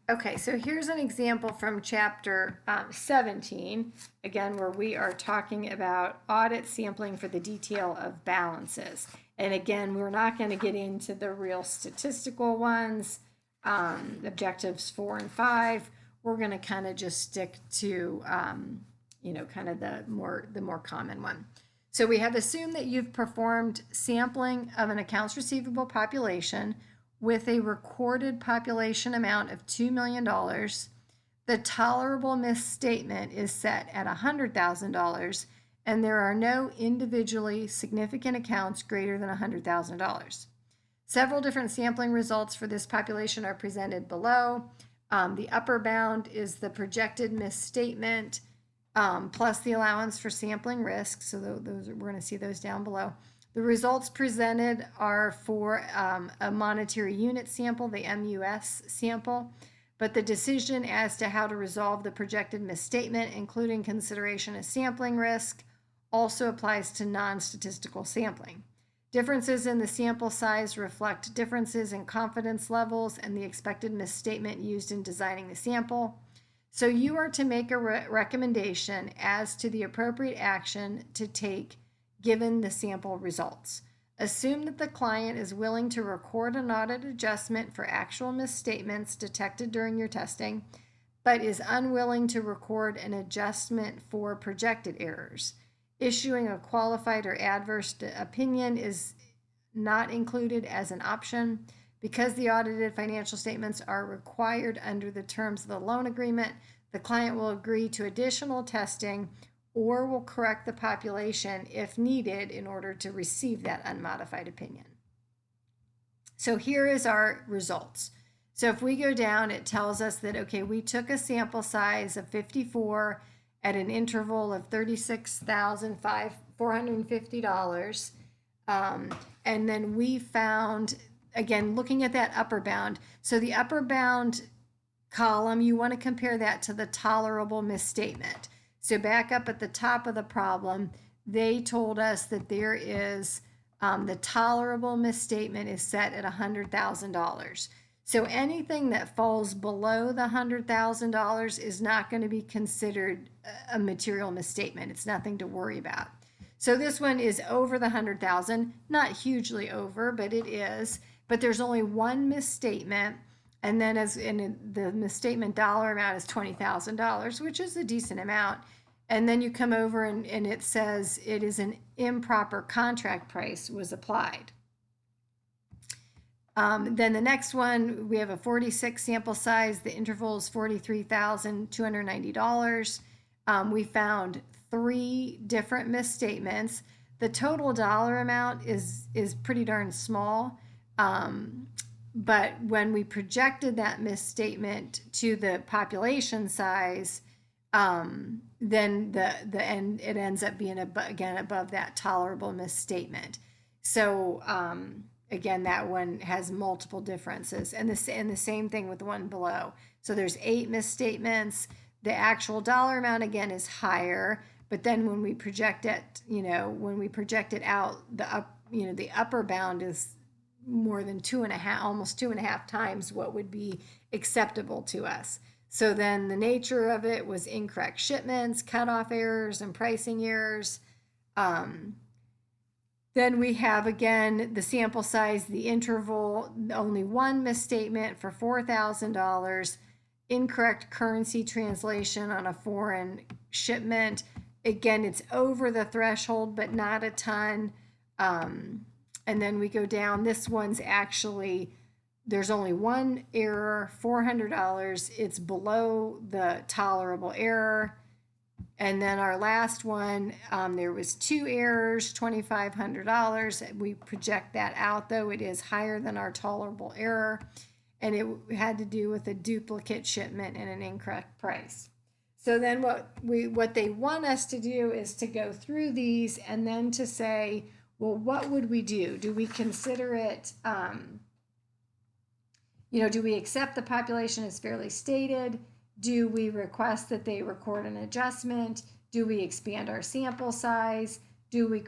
Okay, so here's an example from chapter 17, again, where we are talking about audit sampling for the detail of balances. And again, we're not going to get into the real statistical ones, objectives 4 and 5. We're going to kind of just stick to, kind of the more common one. So we have assumed that you've performed sampling of an accounts receivable population with a recorded population amount of $2 million. The tolerable misstatement is set at $100,000, and there are no individually significant accounts greater than $100,000. Several different sampling results for this population are presented below. The upper bound is the projected misstatement plus the allowance for sampling risk. So those we're going to see those down below. The results presented are for a monetary unit sample, the MUS sample, but the decision as to how to resolve the projected misstatement, including consideration of sampling risk, also applies to non-statistical sampling. Differences in the sample size reflect differences in confidence levels and the expected misstatement used in designing the sample. So you are to make a recommendation as to the appropriate action to take given the sample results. Assume that the client is willing to record an audit adjustment for actual misstatements detected during your testing, but is unwilling to record an adjustment for projected errors. Issuing a qualified or adverse opinion is not included as an option. Because the audited financial statements are required under the terms of the loan agreement, the client will agree to additional testing or will correct the population if needed in order to receive that unmodified opinion. So here is our results. So if we go down, it tells us that, okay, we took a sample size of 54 at an interval of $36,450. And then we found, again, looking at that upper bound. So the upper bound column, you want to compare that to the tolerable misstatement. So back up at the top of the problem, they told us that there is the tolerable misstatement is set at $100,000. So anything that falls below the $100,000 is not going to be considered a material misstatement. It's nothing to worry about. So this one is over the 100,000, not hugely over, but it is. But there's only one misstatement, and then as in the misstatement dollar amount is $20,000, which is a decent amount. And then you come over and it says it is an improper contract price was applied. Then the next one, we have a 46 sample size. The interval is $43,290. We found 3 different misstatements. The total dollar amount is pretty darn small. But when we projected that misstatement to the population size, then the end it ends up being again above that tolerable misstatement. So again, that one has multiple differences, and the same thing with the one below. So there's 8 misstatements. The actual dollar amount again is higher, but then when we project it, when we project it out, the upper bound is more than 2.5, almost 2.5 times what would be acceptable to us. So then the nature of it was incorrect shipments, cutoff errors, and pricing errors. Then we have, again, the sample size, the interval, only one misstatement for $4,000, incorrect currency translation on a foreign shipment. Again, it's over the threshold, but not a ton. And then we go down. This one's actually, there's only one error, $400. It's below the tolerable error. And then our last one, there was 2 errors, $2,500. We project that out, though it is higher than our tolerable error. And it had to do with a duplicate shipment and an incorrect price. So then what they want us to do is to go through these and then to say, well, what would we do? Do we consider it, do we accept the population as fairly stated? Do we request that they record an adjustment? Do we expand our sample size? Do we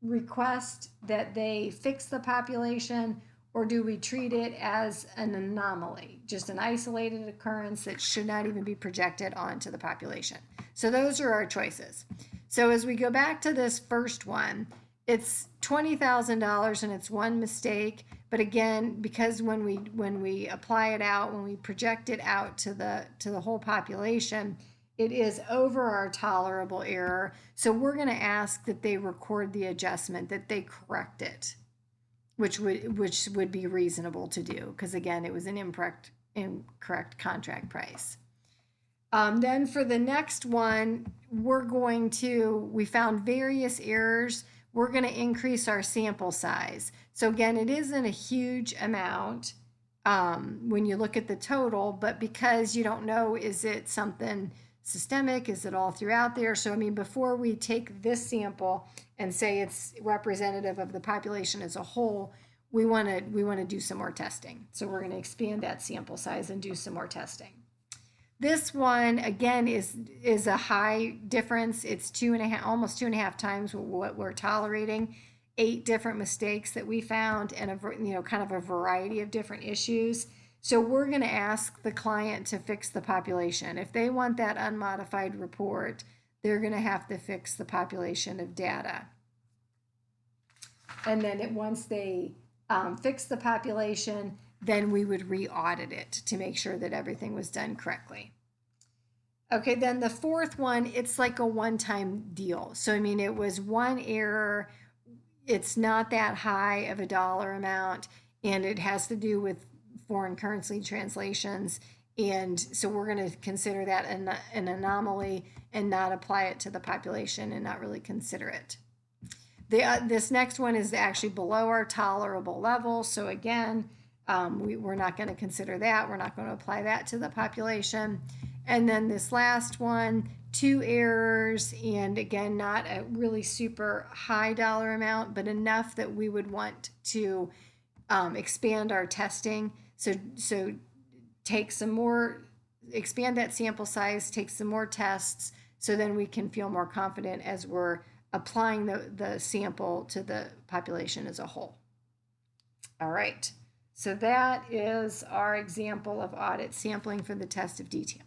request that they fix the population? or do we treat it as an anomaly, just an isolated occurrence that should not even be projected onto the population? So those are our choices. So as we go back to this first one, it's $20,000 and it's one mistake. But again, because when we apply it out, when we project it out to the whole population, it is over our tolerable error. So we're going to ask that they record the adjustment, that they correct it, which would be reasonable to do, because again, it was an incorrect contract price. Then for the next one, we found various errors. We're going to increase our sample size. So again, it isn't a huge amount when you look at the total, but because you don't know, is it something systemic? Is it all throughout there? So, I mean, before we take this sample and say it's representative of the population as a whole, we want to do some more testing. So we're going to expand that sample size and do some more testing. This one, again, is a high difference. It's almost 2.5 times what we're tolerating. 8 different mistakes that we found, and kind of a variety of different issues. So we're going to ask the client to fix the population. If they want that unmodified report, they're going to have to fix the population of data. And then once they fix the population, then we would re-audit it to make sure that everything was done correctly. Okay, then the fourth one, it's like a one-time deal. So, I mean, it was one error. It's not that high of a dollar amount, and it has to do with foreign currency translations. And so we're going to consider that an anomaly and not apply it to the population and not really consider it. This next one is actually below our tolerable level. So again, we're not going to consider that. We're not going to apply that to the population. And then this last one, 2 errors, and again, not a really super high dollar amount, but enough that we would want to expand our testing. So take some more, expand that sample size, take some more tests, so then we can feel more confident as we're applying the sample to the population as a whole. All right, so that is our example of audit sampling for the test of detail.